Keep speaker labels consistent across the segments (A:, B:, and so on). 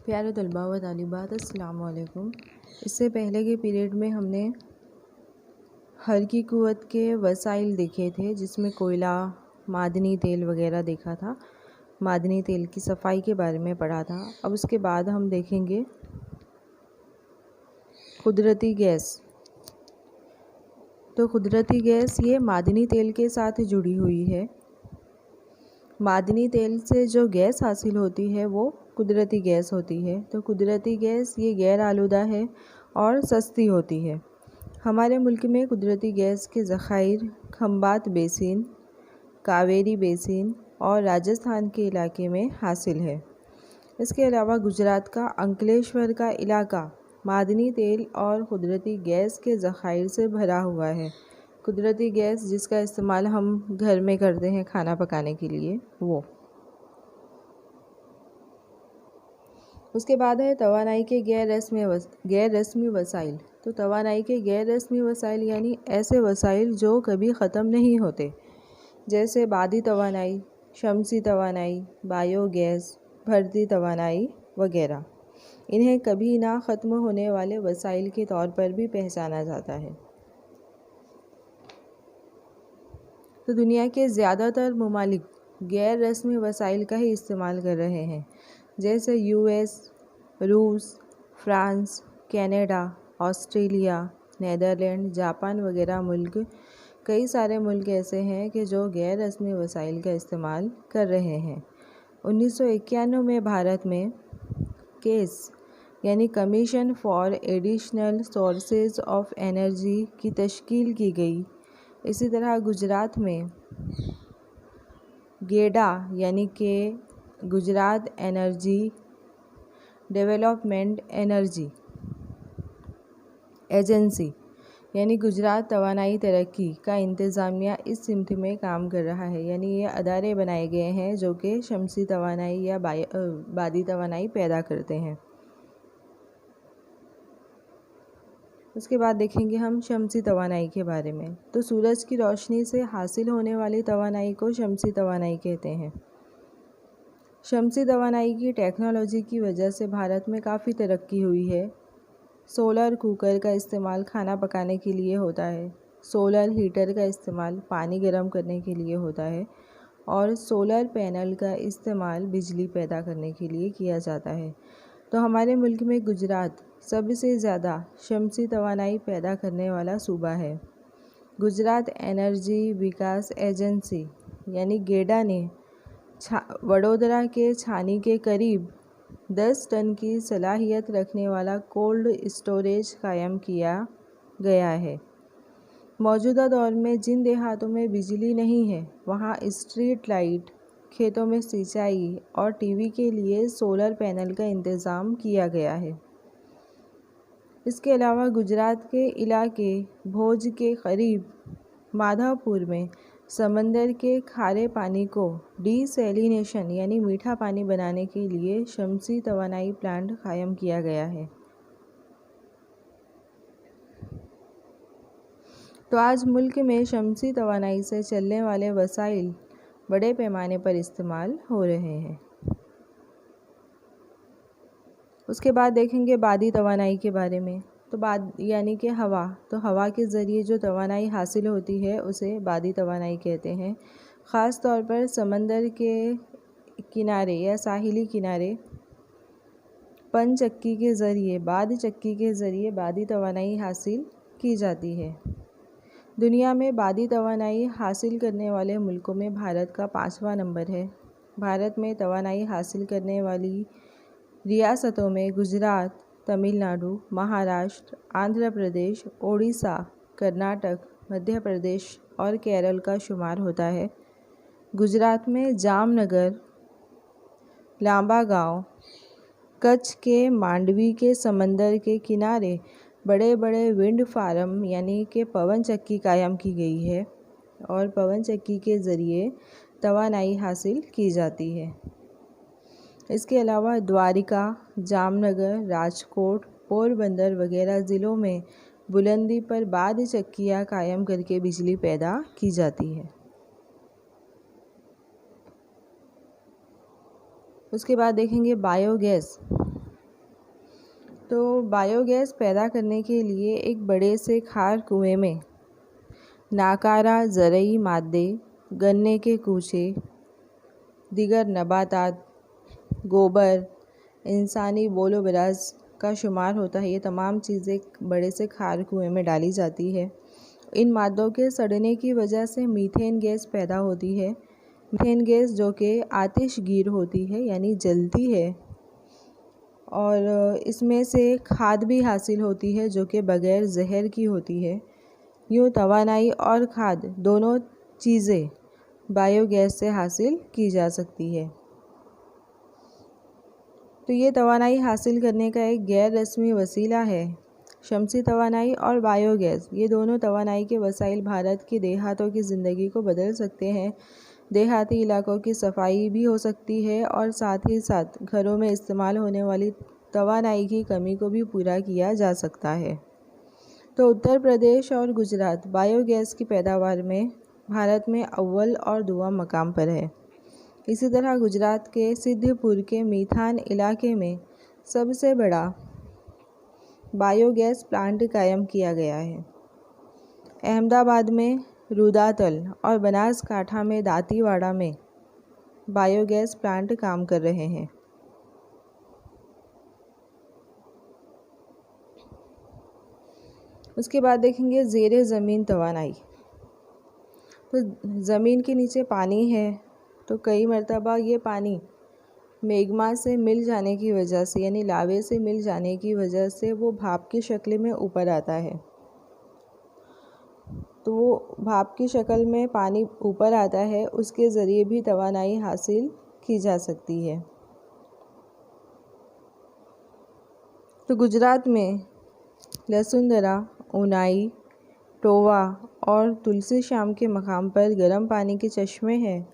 A: प्यारे तलबा व तालिबात, अस्सलाम वालेकुम। इससे पहले के पीरियड में हमने हर की क़ुव्वत के वसाइल देखे थे, जिसमें कोयला, मादनी तेल वगैरह देखा था। मादनी तेल की सफाई के बारे में पढ़ा था। अब उसके बाद हम देखेंगे कुदरती गैस। तो कुदरती गैस ये मादनी तेल के साथ जुड़ी हुई है। मादनी तेल से जो गैस हासिल होती है वो कुदरती गैस होती है। तो कुदरती गैस ये गैर आलूदा है और सस्ती होती है। हमारे मुल्क में कुदरती गैस के ज़खायर खंबात बेसिन, कावेरी बेसिन और राजस्थान के इलाके में हासिल है। इसके अलावा गुजरात का अंकलेश्वर का इलाका मादनी तेल और कुदरती गैस के ज़खायर से भरा हुआ है। कुदरती गैस जिसका इस्तेमाल हम घर में करते हैं खाना पकाने के लिए, वो। उसके बाद है तवानाई के गैर रस्मी वसाइल। तो तवानाई के गैर रस्मी वसाइल यानी ऐसे वसाइल जो कभी ख़त्म नहीं होते, जैसे बादी तवानाई, शमसी तवानाई, बायोगैस, भरती तवानाई वगैरह। इन्हें कभी ना ख़त्म होने वाले वसाइल के तौर पर भी पहचाना जाता है। तो दुनिया के ज़्यादातर ममालिक गैर रस्मी वसाइल का ही इस्तेमाल कर रहे हैं, जैसे यूएस, रूस, France, Canada, Australia, Netherland, Japan वगैरह मुल्क। कई सारे मुल्क ऐसे हैं कि जो गैर रस्मी वसाइल का इस्तेमाल कर रहे हैं। 1991 में भारत में केस यानी commission for additional sources of energy की तश्कील की गई। इसी तरह गुजरात में गेडा यानी कि Gujarat energy development energy agency यानी गुजरात तवानाई तरक्की का इंतज़ामिया इस सिमत में काम कर रहा है। यानी ये अदारे बनाए गए हैं जो कि शमसी तवानाई या बादी तवानाई पैदा करते हैं। उसके बाद देखेंगे हम शमसी तवानाई के बारे में। तो सूरज की रोशनी से हासिल होने वाली तवानाई को शमसी तवानाई कहते हैं। शमसी तवानाई की टेक्नोलॉजी की वजह से भारत में काफ़ी तरक्की हुई है। सोलर कुकर का इस्तेमाल खाना पकाने के लिए होता है। सोलर हीटर का इस्तेमाल पानी गर्म करने के लिए होता है और सोलर पैनल का इस्तेमाल बिजली पैदा करने के लिए किया जाता है। तो हमारे मुल्क में गुजरात सबसे ज़्यादा शमसी तवानाई पैदा करने वाला सूबा है। गुजरात एनर्जी विकास एजेंसी यानी गेडा ने वडोदरा के छानी के करीब 10 टन की सलाहियत रखने वाला कोल्ड स्टोरेज कायम किया गया है। मौजूदा दौर में जिन देहातों में बिजली नहीं है, वहाँ स्ट्रीट लाइट, खेतों में सिंचाई और टीवी के लिए सोलर पैनल का इंतज़ाम किया गया है। इसके अलावा गुजरात के इलाके भोज के करीब माधापुर में समंदर के खारे पानी को डिसैलिनेशन यानी मीठा पानी बनाने के लिए शमसी तवानाई प्लांट कायम किया गया है। तो आज मुल्क में शमसी तवानाई से चलने वाले वसाइल बड़े पैमाने पर इस्तेमाल हो रहे हैं। उसके बाद देखेंगे बादी तवानाई के बारे में। तो यानी कि हवा। तो हवा के ज़रिए जो तवानाई हासिल होती है उसे बादी तवानाई कहते हैं। ख़ास तौर पर समंदर के किनारे या साहिली किनारे पन चक्की के ज़रिए, बाद चक्की के ज़रिए बादी तवानाई हासिल की जाती है। दुनिया में बादी तवानाई हासिल करने वाले मुल्कों में भारत का 5वां नंबर है। भारत में तवानाई हासिल करने वाली रियासतों में गुजरात, तमिलनाडु, महाराष्ट्र, आंध्र प्रदेश, ओडिशा, कर्नाटक, मध्य प्रदेश और केरल का शुमार होता है। गुजरात में जामनगर, लांबा गाँव, कच्छ के मांडवी के समंदर के किनारे बड़े बड़े विंड फार्म यानी कि पवन चक्की कायम की गई है और पवन चक्की के ज़रिए तवानाई हासिल की जाती है। इसके अलावा द्वारिका, जामनगर, राजकोट, पोरबंदर वगैरह ज़िलों में बुलंदी पर बाद चक्कियाँ कायम करके बिजली पैदा की जाती है। उसके बाद देखेंगे बायोगैस। तो बायोगैस पैदा करने के लिए एक बड़े से खार कुएं में नाकारा ज़रई मादे, गन्ने के कूचे, दीगर नबातात, गोबर, इंसानी बोलो बराज का शुमार होता है। ये तमाम चीज़ें बड़े से खार कुएं में डाली जाती है। इन मादों के सड़ने की वजह से मीथेन गैस पैदा होती है। मीथेन गैस जो कि आतिशगीर होती है यानी जलती है, और इसमें से खाद भी हासिल होती है जो कि बग़ैर जहर की होती है। यूँ तवानाई और खाद दोनों चीज़ें बायोगैस से हासिल की जा सकती है। तो ये तवानाई हासिल करने का एक गैर रस्मी वसीला है। शमसी तवानाई और बायोगैस, ये दोनों तवानाई के वसाइल भारत की देहातों की ज़िंदगी को बदल सकते हैं। देहाती इलाकों की सफाई भी हो सकती है और साथ ही साथ घरों में इस्तेमाल होने वाली तवानाई की कमी को भी पूरा किया जा सकता है। तो उत्तर प्रदेश और गुजरात बायोगैस की पैदावार में भारत में अव्वल और दुआ मकाम पर है। इसी तरह गुजरात के सिद्धपुर के मीठान इलाके में सबसे बड़ा बायोगैस प्लांट कायम किया गया है। अहमदाबाद में रुदातल और बनासकांठा में दांतीवाड़ा में बायोगैस प्लांट काम कर रहे हैं। उसके बाद देखेंगे ज़ेरे ज़मीन तवानाई। तो ज़मीन के नीचे पानी है, तो कई मर्तबा ये पानी मैग्मा से मिल जाने की वजह से यानी लावे से मिल जाने की वजह से वो भाप की शक्ल में ऊपर आता है। तो वो भाप की शक्ल में पानी ऊपर आता है, उसके ज़रिए भी तवानाई हासिल की जा सकती है। तो गुजरात में लसुंदरा, उनाई, टोवा और तुलसी श्याम के मकाम पर गर्म पानी के चश्मे हैं,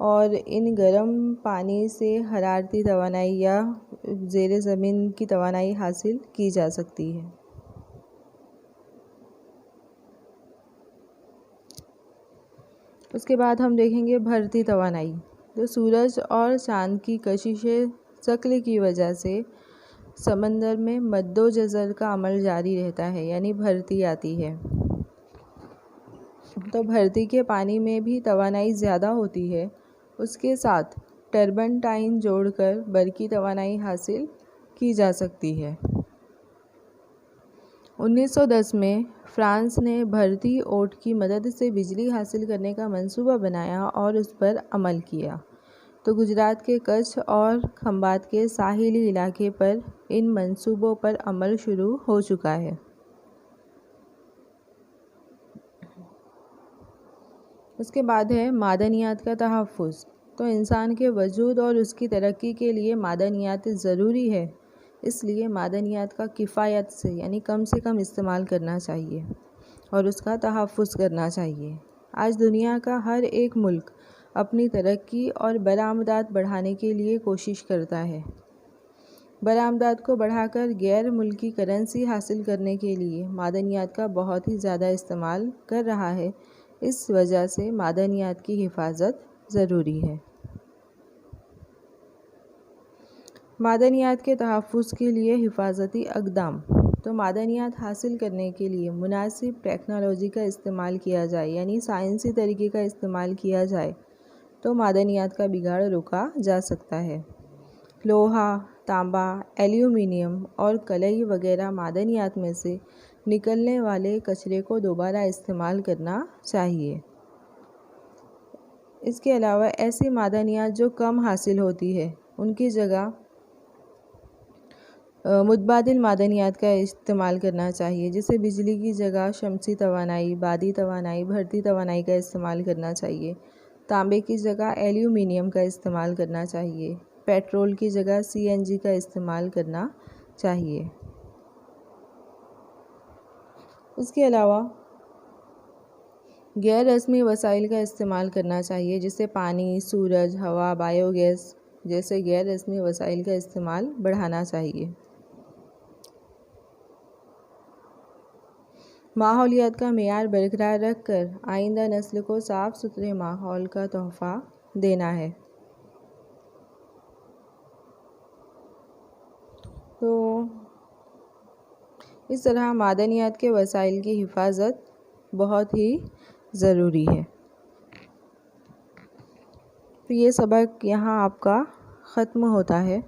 A: और इन गर्म पानी से हरारती तवानाई या ज़ेरे ज़मीन की तवानाई हासिल की जा सकती है। उसके बाद हम देखेंगे भरती तवानाई। तो सूरज और चाँद की कशिश शक्ल की वजह से समंदर में मद्दो जज़र का अमल जारी रहता है यानी भरती आती है। तो भरती के पानी में भी तवानाई ज़्यादा होती है। उसके साथ टर्बनटाइन जोड़कर बरकी तवानाई हासिल की जा सकती है। 1910 में फ्रांस ने भरती ओट की मदद से बिजली हासिल करने का मंसूबा बनाया और उस पर अमल किया। तो गुजरात के कच्छ और खंबात के साहिली इलाके पर इन मंसूबों पर अमल शुरू हो चुका है। उसके बाद है मादनियात का तहफ़्फ़ुज़। तो इंसान के वजूद और उसकी तरक्की के लिए मादनियात ज़रूरी है, इसलिए मादनियात का किफ़ायत से कम इस्तेमाल करना चाहिए और उसका तहफ़्फ़ुज़ करना चाहिए। आज दुनिया का हर एक मुल्क अपनी तरक्की और बरामदात बढ़ाने के लिए कोशिश करता है। बरामदात को बढ़ाकर गैर मुल्की करेंसी हासिल करने के लिए मादनियात का बहुत ही ज़्यादा इस्तेमाल कर रहा है। इस वजह से मादनियात की हिफाजत ज़रूरी है। मादनियात के तहफ़्फ़ुज़ के लिए हिफाजती अक़दाम। तो मादनियात हासिल करने के लिए मुनासिब टेक्नोलॉजी का इस्तेमाल किया जाए यानी साइंसी तरीके का इस्तेमाल किया जाए तो मादनियात का बिगाड़ रोका जा सकता है। लोहा, तांबा, एल्यूमिनियम और कलई वगैरह मादनियात में से निकलने वाले कचरे को दोबारा इस्तेमाल करना चाहिए। इसके अलावा ऐसी मादनियात जो कम हासिल होती है उनकी जगह मुतबादिल मादनियात का इस्तेमाल करना चाहिए, जिसे बिजली की जगह शमसी तवानाई, बादी तवानाई, भरती तवानाई का इस्तेमाल करना चाहिए। तांबे की जगह एल्यूमिनियम का इस्तेमाल करना चाहिए। पेट्रोल की जगह CNG का इस्तेमाल करना चाहिए। इसके अलावा गैर रस्मी वसाइल का इस्तेमाल करना चाहिए, जिससे पानी, सूरज, हवा, बायोगैस जैसे गैर रस्मी वसाइल का इस्तेमाल बढ़ाना चाहिए। माहौलियात का मेयार बरकरार रखकर आइंदा नस्ल को साफ़ सुथरे माहौल का तोहफ़ा देना है। तो इस तरह मादनियात के वसाइल की हिफाजत बहुत ही ज़रूरी है। तो ये सबक यहाँ आपका ख़त्म होता है।